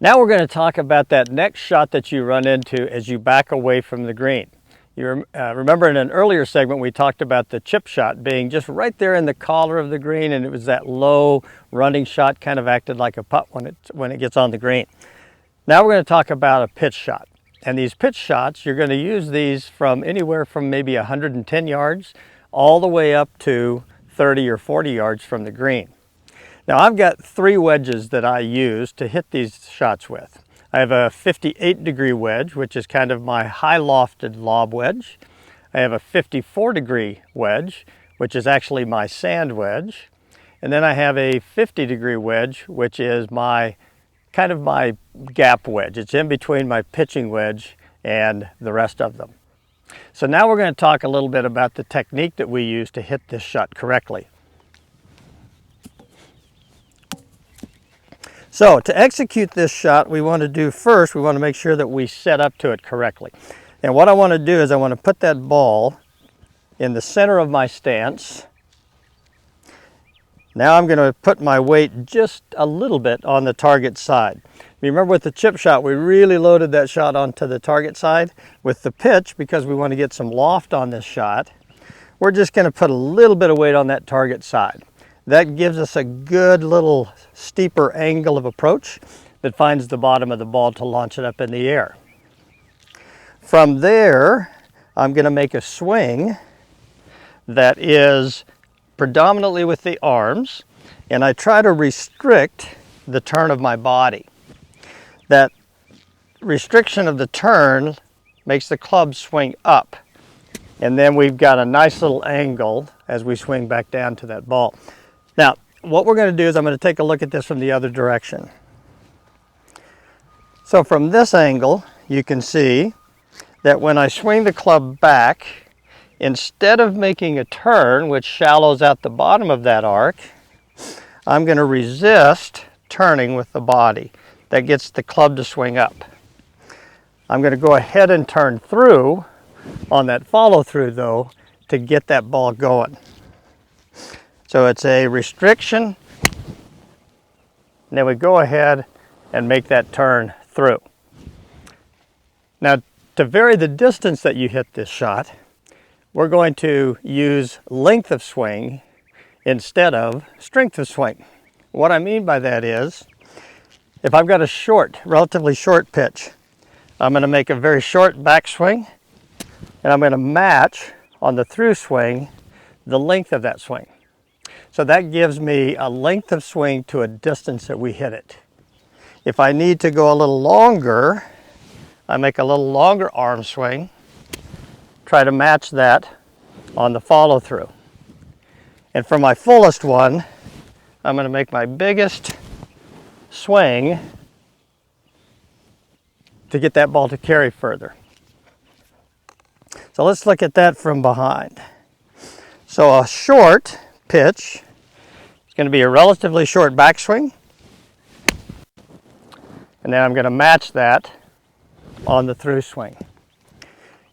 Now we're going to talk about that next shot that you run into as you back away from the green. You remember in an earlier segment we talked about the chip shot being just right there in the collar of the green, and it was that low running shot, kind of acted like a putt when it gets on the green. Now we're going to talk about a pitch shot. And these pitch shots, you're going to use these from anywhere from maybe 110 yards all the way up to 30 or 40 yards from the green. Now I've got 3 wedges that I use to hit these shots with. I have a 58-degree wedge, which is kind of my high lofted lob wedge. I have a 54-degree wedge, which is actually my sand wedge. And then I have a 50-degree wedge, which is my kind of my gap wedge. It's in between my pitching wedge and the rest of them. So now we're going to talk a little bit about the technique that we use to hit this shot correctly. So to execute this shot, we want to make sure that we set up to it correctly. And what I want to do is I want to put that ball in the center of my stance. Now I'm going to put my weight just a little bit on the target side. Remember with the chip shot, we really loaded that shot onto the target side. With the pitch, because we want to get some loft on this shot, we're just going to put a little bit of weight on that target side. That gives us a good little steeper angle of approach that finds the bottom of the ball to launch it up in the air. From there, I'm going to make a swing that is predominantly with the arms, and I try to restrict the turn of my body. That restriction of the turn makes the club swing up, and then we've got a nice little angle as we swing back down to that ball. Now, what we're going to do is I'm going to take a look at this from the other direction. So from this angle, you can see that when I swing the club back, instead of making a turn, which shallows out the bottom of that arc, I'm going to resist turning with the body. That gets the club to swing up. I'm going to go ahead and turn through on that follow through though to get that ball going. So it's a restriction, and then we go ahead and make that turn through. Now, to vary the distance that you hit this shot, we're going to use length of swing instead of strength of swing. What I mean by that is, if I've got a relatively short pitch, I'm going to make a very short backswing, and I'm going to match on the through swing the length of that swing. So that gives me a length of swing to a distance that we hit it. If I need to go a little longer, I make a little longer arm swing, try to match that on the follow through. And for my fullest one, I'm going to make my biggest swing to get that ball to carry further. So let's look at that from behind. So a short pitch is going to be a relatively short backswing, and then I'm going to match that on the through swing.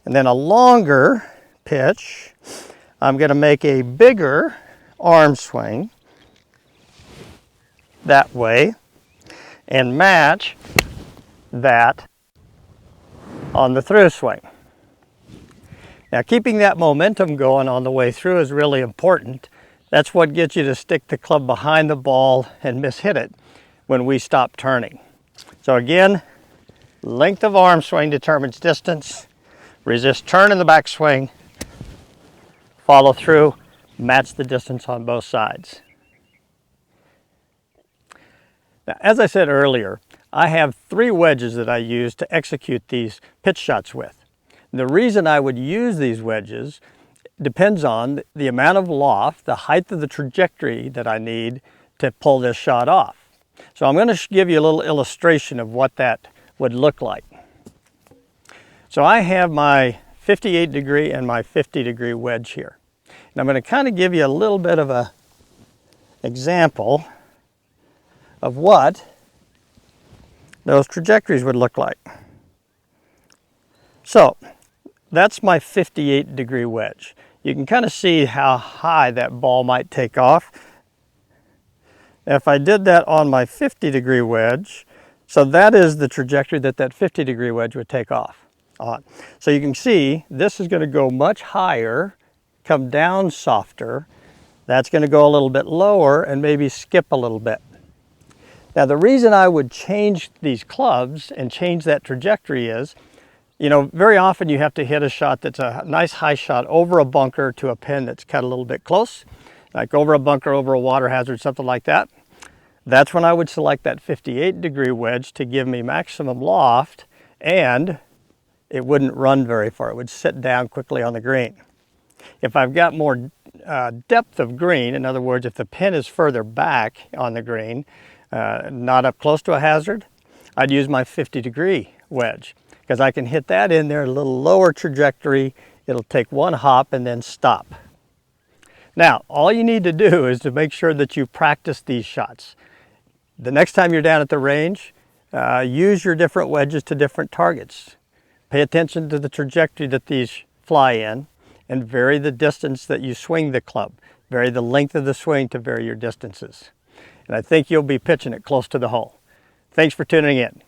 And then a longer pitch, I'm going to make a bigger arm swing that way and match that on the through swing. Now, keeping that momentum going on the way through is really important. That's what gets you to stick the club behind the ball and mishit it when we stop turning. So again, length of arm swing determines distance. Resist turn in the backswing. Follow through, match the distance on both sides. Now, as I said earlier, I have 3 wedges that I use to execute these pitch shots with. The reason I would use these wedges depends on the amount of loft, the height of the trajectory that I need to pull this shot off. So I'm going to give you a little illustration of what that would look like. So I have my 58-degree and my 50-degree wedge here. And I'm going to kind of give you a little bit of an example of what those trajectories would look like. So that's my 58-degree wedge. You can kind of see how high that ball might take off. If I did that on my 50-degree wedge, So that is the trajectory that that 50-degree wedge would take off on. So you can see this is going to go much higher, come down softer. That's going to go a little bit lower and maybe skip a little bit. Now the reason I would change these clubs and change that trajectory is, you know, very often you have to hit a shot that's a nice high shot over a bunker to a pin that's cut a little bit close, like over a bunker, over a water hazard, something like that. That's when I would select that 58-degree wedge to give me maximum loft, and it wouldn't run very far. It would sit down quickly on the green. If I've got more depth of green, in other words, if the pin is further back on the green, not up close to a hazard, I'd use my 50-degree wedge, because I can hit that in there, a little lower trajectory. It'll take one hop and then stop. Now, all you need to do is to make sure that you practice these shots. The next time you're down at the range, use your different wedges to different targets. Pay attention to the trajectory that these fly in, and vary the distance that you swing the club. Vary the length of the swing to vary your distances. And I think you'll be pitching it close to the hole. Thanks for tuning in.